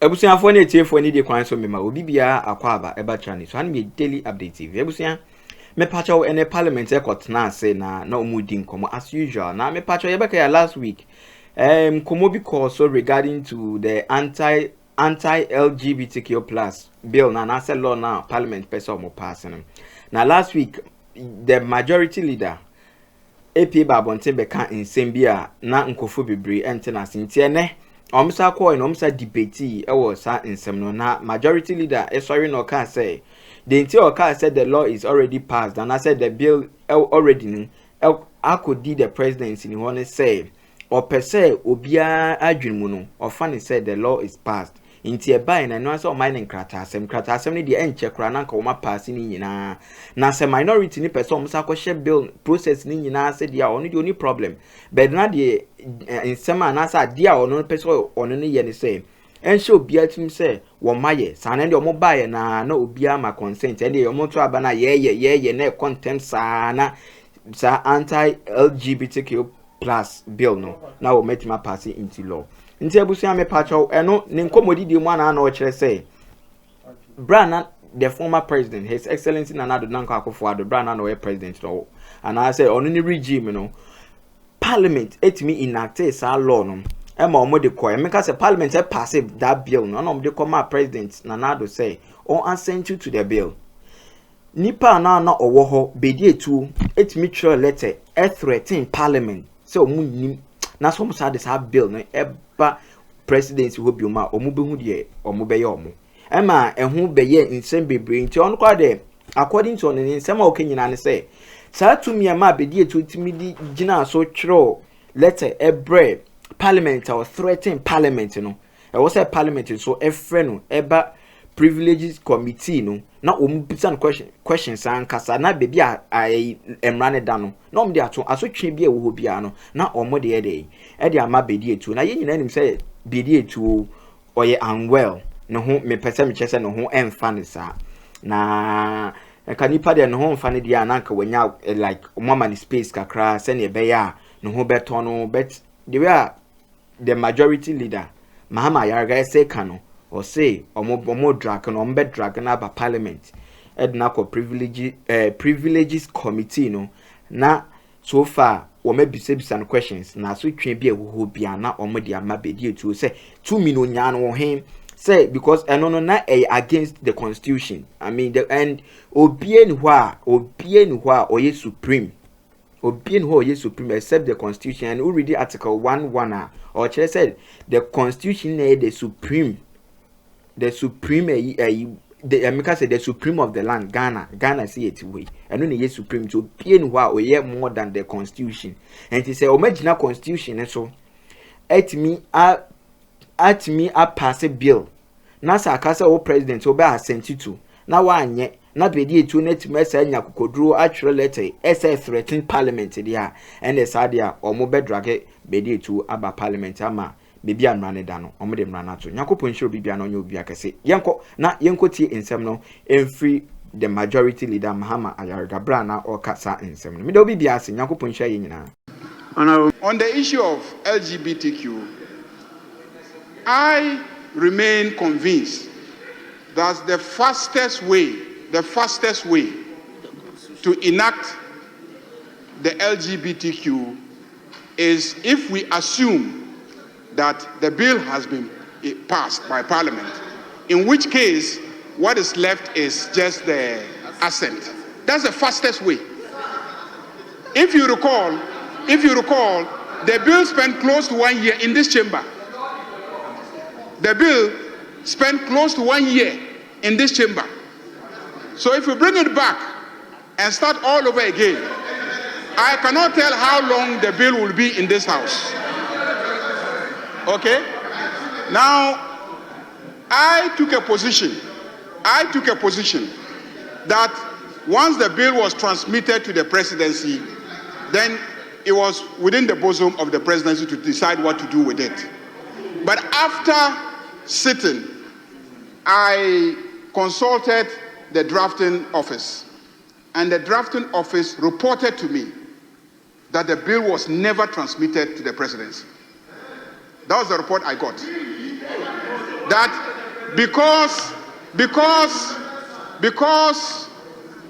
Ebusia for ne tie for ni de kwan so mema obi bia akwaba eba chani so han me daily update. Ebusia me pacho ene parliament e kotna say na omudi nkomo as usual. Na me pacho yebeka ya last week. Komo because so regarding to the anti-LGBTQ plus bill na say law now parliament person mo passing. Now last week the majority leader AP Babonte beka nsem bia na nkofo bebre ente na sintie ne omsa call no omsa debate e was sa nsem no na majority leader sorry no can say the until oka said the law is already passed and I said the bill already I could do the presidency in one say or per se obia adwinmu no or funny said the law is passed inti e buy na no so mining kratasem ni de enche kra na nka wo ma pass ni nyina na se minority ni person omsa ko share bill process ni nyina se dia ono de oni problem but na de nsema na sa dia ono person ono ne ye ni say enche obia tim say wo maye sa na de omo buy na obia ma consent e de omo to aba na ye na content sa na sa anti-LGBTQ plus bill no na wo metima pass into law nti abusia me pacho eno ne nkomodi di mu ana o kire say Brana the former president his excellency Nana Nanko Akufo-Addo Brana no president no and I say onu ni regime no parliament etimi enact sa law no e ma omo de ko e make say parliament e pass that bill no na omo de come president Nana do say on assent to the bill nipa na owo ho Bediatuo etimi throw letter e threaten parliament say omo nim na so musa de sa bill no eba presidency ho bioma omo behu de omo beye omo ema ehu beye nsem bebre nti on kwa de according to on nsem a okanyina ne say sa tumi ma Bediatuo timi di gina so twro letter ebre parliament or threaten parliament no e wo say parliament so efre no eba privileges committee no na ombisa questions ankasa na bebi a emrane da no na omde ato asotwe bia wo bia no na omo de e ama Bediatuo na yenyina nim say Bediatuo oye unwell no ho me pese me chese no ho emfa ne sa na kanipa de no ho emfa ne dia na anka wanya like mama ni space kakra se ne be ya no ho beto no but the way the majority leader Mahama Yarga say kano or say omo drag no ombe drag na ba parliament edna ko privileges committee no na so far wo ma bisa questions na so twen bia wo bia na omo de ama Bediatuo say 2 million nya no hen say because no na against the constitution I mean the and obie ni ho a oye supreme except the constitution and already article 1 or chair said the constitution is the supreme the supreme of the land Ghana see it way and when is supreme so bien wa ye more than the constitution and he say imagine constitution so at me a pass a bill na sa kasa o president obe assent to na wa anye na Bediatuo net message nya kokoduro actual letter SS threaten parliament dia and the sadia omo be drag Bediatuo aba parliament ama bibia nrane da no omo de nrana to nyakopon hiro bibia no nya obi akese yenko tie ensem no every the majority leader Mahama Ayarga Brana or kasa ensem no me do bibia ase nyakopon hiro yenyina. On the issue of LGBTQ, I remain convinced that the fastest way to enact the LGBTQ is if we assume that the bill has been passed by Parliament, in which case what is left is just the assent. That's the fastest way. If you recall, the bill spent close to 1 year in this chamber. The bill spent close to 1 year in this chamber. So if we bring it back and start all over again, I cannot tell how long the bill will be in this house. Okay? Now, I took a position that once the bill was transmitted to the presidency, then it was within the bosom of the presidency to decide what to do with it. But after sitting, I consulted the drafting office, and the drafting office reported to me that the bill was never transmitted to the presidency. That was the report I got. that because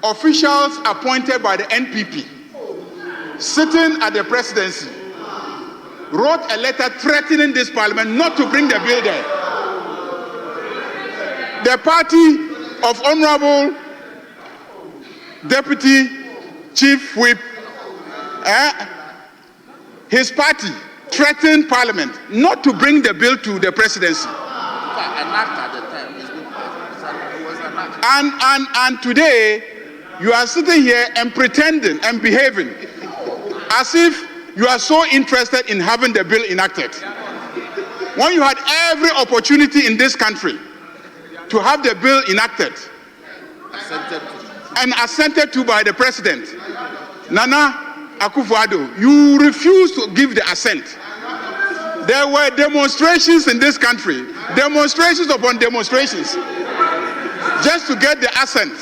officials appointed by the NPP sitting at the presidency wrote a letter threatening this parliament not to bring the bill there. The party of Honorable Deputy Chief Whip, his party threatened parliament not to bring the bill to the presidency. And today, you are sitting here and pretending and behaving as if you are so interested in having the bill enacted, when you had every opportunity in this country to have the bill enacted and assented to by the president. Nana Akufo-Addo, you refused to give the assent. There were demonstrations in this country, demonstrations upon demonstrations, just to get the assent.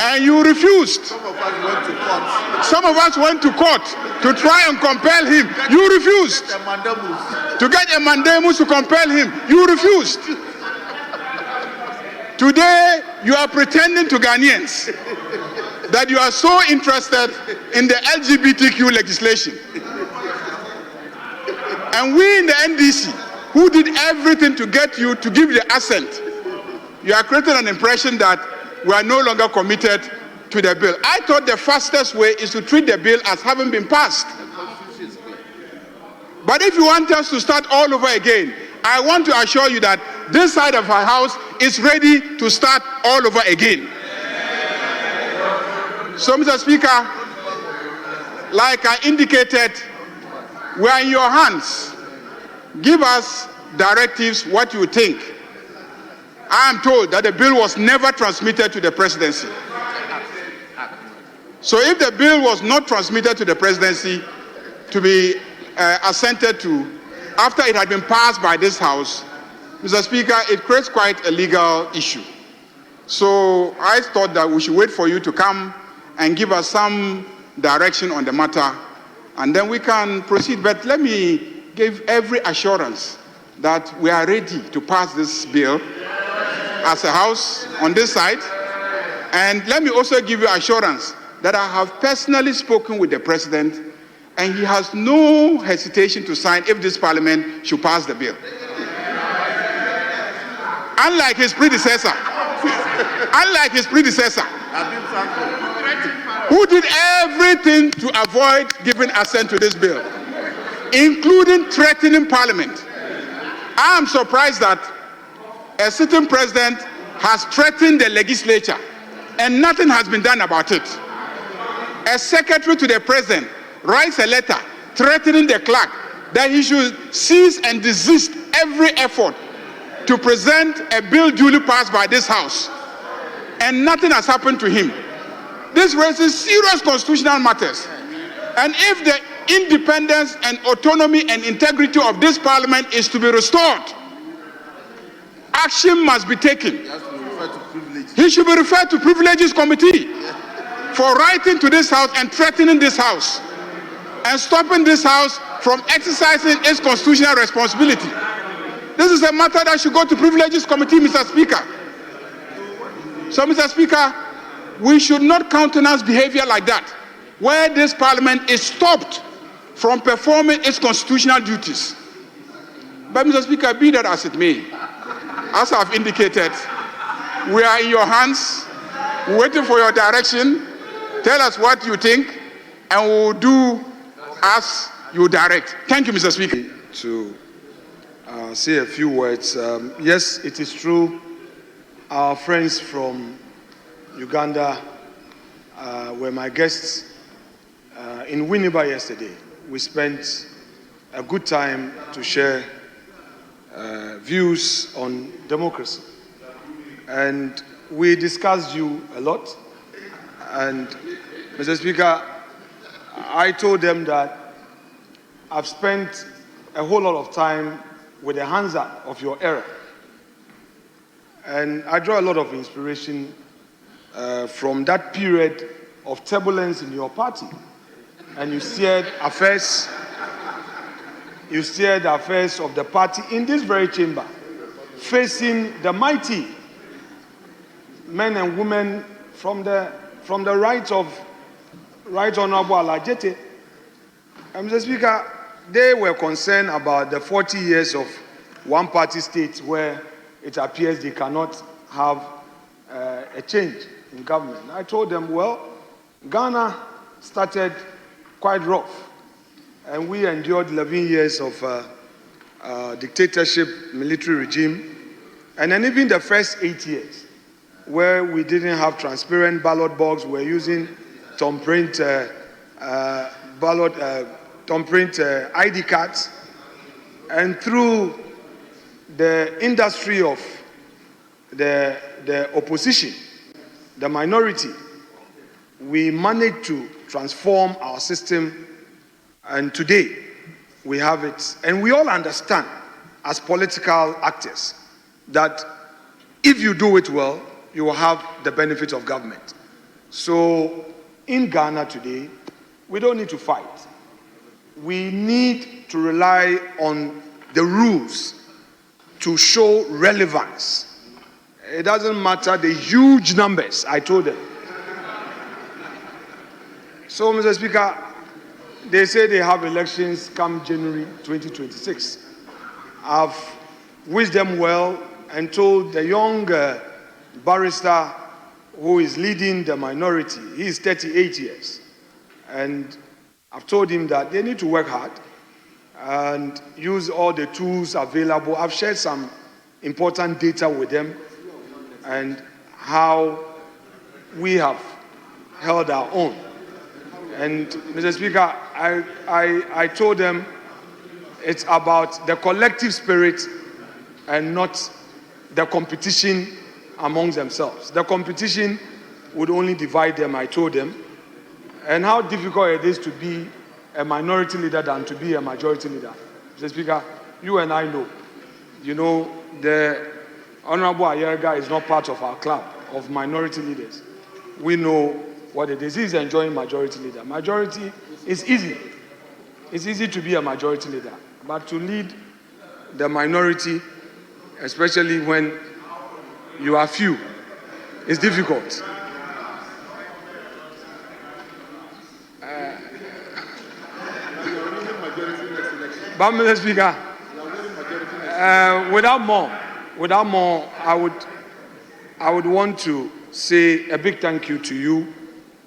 And you refused. Some of us went to court to try and compel him. You refused. To get a mandamus to compel him. You refused. Today, you are pretending to Ghanaians that you are so interested in the LGBTQ legislation. And we in the NDC, who did everything to get you to give the assent, you are creating an impression that we are no longer committed to the bill. I thought the fastest way is to treat the bill as having been passed. But if you want us to start all over again, I want to assure you that this side of our house is ready to start all over again. So, Mr. Speaker, like I indicated, we are in your hands. Give us directives, what you think. I am told that the bill was never transmitted to the presidency. So if the bill was not transmitted to the presidency to be assented to after it had been passed by this House, Mr. Speaker, it creates quite a legal issue. So I thought that we should wait for you to come and give us some direction on the matter, and then we can proceed. But let me give every assurance that we are ready to pass this bill as a House on this side. And let me also give you assurance that I have personally spoken with the President, and he has no hesitation to sign if this Parliament should pass the bill. Unlike his predecessor, who did everything to avoid giving assent to this bill, including threatening Parliament. I am surprised that a sitting president has threatened the legislature and nothing has been done about it. A secretary to the president writes a letter threatening the clerk that he should cease and desist every effort to present a bill duly passed by this House, and nothing has happened to him. This raises serious constitutional matters, and if the independence and autonomy and integrity of this Parliament is to be restored, action must be taken. He should be referred to Privillages Committee for writing to this House and threatening this House and stopping this House from exercising its constitutional responsibility. This is a matter that should go to Privillages Committee, Mr. Speaker. So, Mr. Speaker, we should not countenance behavior like that, where this Parliament is stopped from performing its constitutional duties. But, Mr. Speaker, be that as it may, as I've indicated, we are in your hands, waiting for your direction. Tell us what you think, and we will do as you direct. Thank you, Mr. Speaker. To say a few words. Yes, it is true. Our friends from Uganda were my guests in Winneba yesterday. We spent a good time to share views on democracy. And we discussed you a lot. And Mr. Speaker, I told them that I've spent a whole lot of time with the Hansa of your era. And I draw a lot of inspiration from that period of turbulence in your party. And you steered affairs of the party in this very chamber. facing the mighty men and women from the right Honorable Alajete. Mr. Speaker, they were concerned about the 40 years of one-party state where it appears they cannot have a change in government. I told them, well, Ghana started quite rough, and we endured 11 years of dictatorship, military regime, and then even the first 8 years, where we didn't have transparent ballot box, we're using thumbprint ID cards, and through the industry of the opposition, the minority, we managed to transform our system, and today we have it. And we all understand as political actors that if you do it well, you will have the benefit of government. So in Ghana today, we don't need to fight. We need to rely on the rules to show relevance. It doesn't matter the huge numbers, I told them. So, Mr. Speaker, they say they have elections come January 2026. I've wished them well and told the young barrister who is leading the minority, he is 38 years. And I've told him that they need to work hard and use all the tools available. I've shared some important data with them and how we have held our own. And Mr. Speaker, I told them it's about the collective spirit and not the competition amongst themselves. The competition would only divide them, I told them, and how difficult it is to be a minority leader than to be a majority leader. Mr. Speaker, you and I know, the Honorable Ayerga is not part of our club of minority leaders. We know what it is. He's enjoying majority leader. Majority is easy. It's easy to be a majority leader, but to lead the minority, especially when you are few, is difficult. But Mr. Speaker, without more, I would want to say a big thank you to you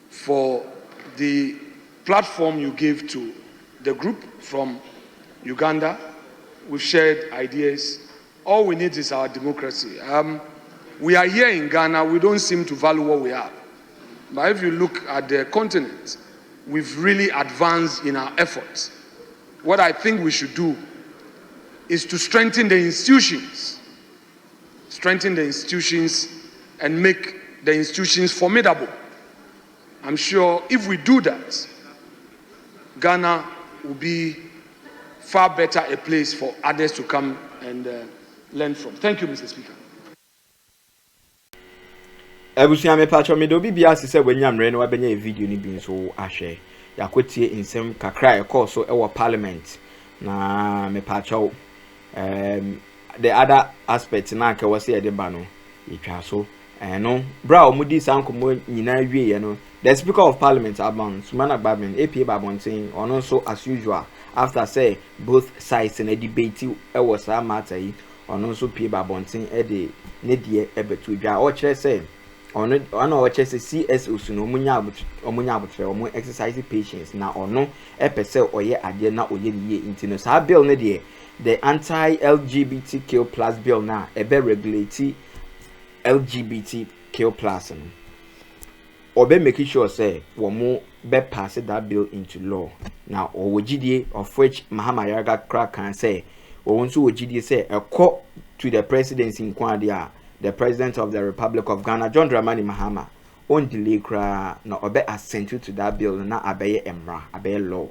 for the platform you gave to the group from Uganda. We've shared ideas. All we need is our democracy. We are here in Ghana. We don't seem to value what we have. But if you look at the continent, we've really advanced in our efforts. What I think we should do is to strengthen the institutions. Strengthen the institutions and make the institutions formidable. I'm sure if we do that, Ghana will be far better a place for others to come and learn from. Thank you, Mr. Speaker. Ebusia me pacho me do bibia se wenyamre no wabenya e video ni bi nso ahwe yakotie insem kakra e call so e wo parliament na me pacho the other aspect na ka wo se e de ba no yitwa so no bra omudi sankomo nyina wie ye no the speaker of parliament Aban Sumana Babin APA Babontin ono so as usual after say both sides in a debate e was a matter yi ono so pie Babontin e de ne de e betu dwa o kire say ono o kire say CSO so no omunya abutre omu exercise patience na ono e pese oye ade na oye niye intino sa bill ne de the anti-LGBTQ plus bill na e be regulate LGBTQ plus no or be making sure say womo be pass that bill into law. Now or GDA of which Mahama Yaga crack can say or once GDA say a call to the presidency in Kwadia, the president of the Republic of Ghana, John Dramani Mahama, on delay cra no obe assent to that bill na abeye emra abeye law.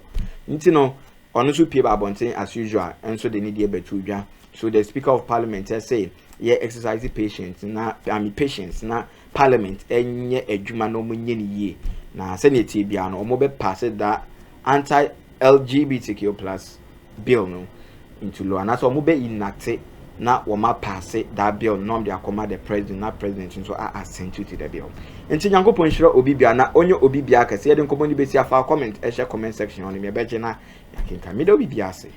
Intino on also pay Babontin as usual and so they need a betuja. So the Speaker of Parliament has said, yeah, exercise patience na patience na Parliament enye adwuma no munye ni ye na senate bia no omo be pass that anti-LGBTQ plus bill no into law and so omo be enact na woma pass that bill no de akoma the president na president so assent to the bill enti nyankopon hira obi bia na onye obi bia kase ye de nkomo ni besi afa comment e share comment section on me beje na yakinka me de obi bia ase